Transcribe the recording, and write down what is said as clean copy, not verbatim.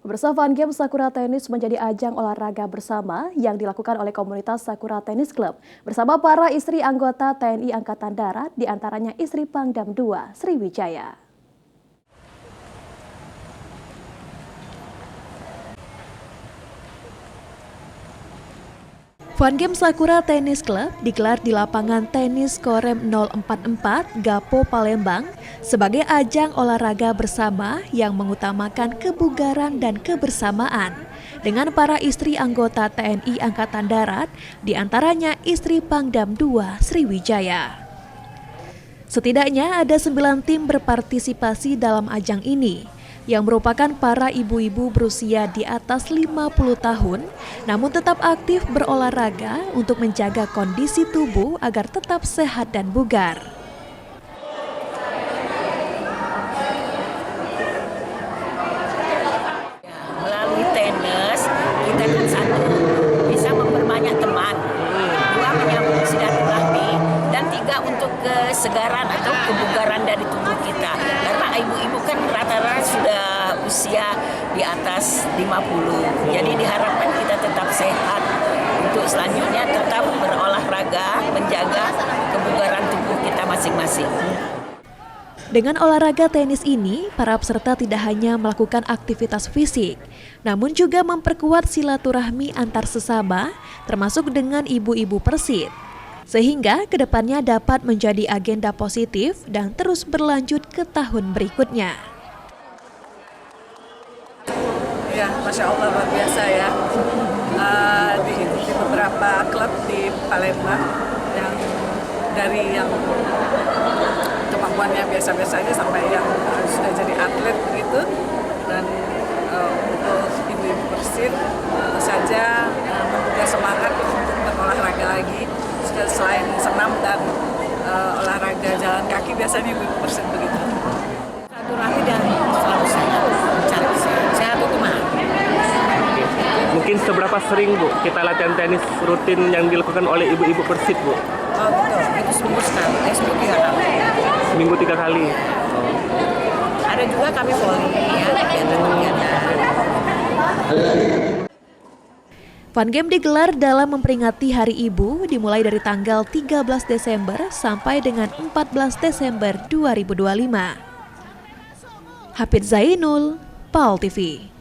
Pemirsa, Fun Game Sakura Tennis menjadi ajang olahraga bersama yang dilakukan oleh komunitas Sakura Tennis Club bersama para istri anggota TNI Angkatan Darat, diantaranya istri Pangdam II, Sriwijaya. Fun Game Sakura Tennis Club digelar di lapangan tenis Korem 044 Gapo Palembang sebagai ajang olahraga bersama yang mengutamakan kebugaran dan kebersamaan dengan para istri anggota TNI Angkatan Darat, diantaranya istri Pangdam II Sriwijaya. Setidaknya ada 9 tim berpartisipasi dalam ajang ini, yang merupakan para ibu-ibu berusia di atas 50 tahun, namun tetap aktif berolahraga untuk menjaga kondisi tubuh agar tetap sehat dan bugar. Melalui tenis, kita kan satu, bisa memperbanyak teman, dua menyambung silaturahmi, dan tiga untuk kesegaran atau kebugaran dari tubuh kita. Karena ibu-ibu kan rata-rata sudah usia di atas 50. Jadi diharapkan kita tetap sehat untuk selanjutnya tetap berolahraga, menjaga kebugaran tubuh kita masing-masing. Dengan olahraga tenis ini, para peserta tidak hanya melakukan aktivitas fisik, namun juga memperkuat silaturahmi antar sesama, termasuk dengan ibu-ibu Persit. Sehingga kedepannya dapat menjadi agenda positif dan terus berlanjut ke tahun berikutnya. Ya, Masya Allah luar biasa ya. Diikuti beberapa klub di Palembang yang dari yang kemampuannya biasa-biasa aja sampai yang sudah jadi atlet begitu. Dan untuk ibu-ibu Persit tentu saja membuka semangat untuk berolahraga lagi. Selain senam dan olahraga jalan kaki, biasanya ibu Persit begitu. Silaturahmi dan selalu sehat, sehat itu mahal. Mungkin seberapa sering Bu kita latihan tenis rutin yang dilakukan oleh ibu-ibu Persit Bu? Oh betul, itu seminggu sekali, seminggu 3 kali. Seminggu 3 kali. Ada juga kami volley ya, kegiatan-kegiatan. Fun Game digelar dalam memperingati Hari Ibu dimulai dari tanggal 13 Desember sampai dengan 14 Desember 2025. Hafid Zainul, PAL TV.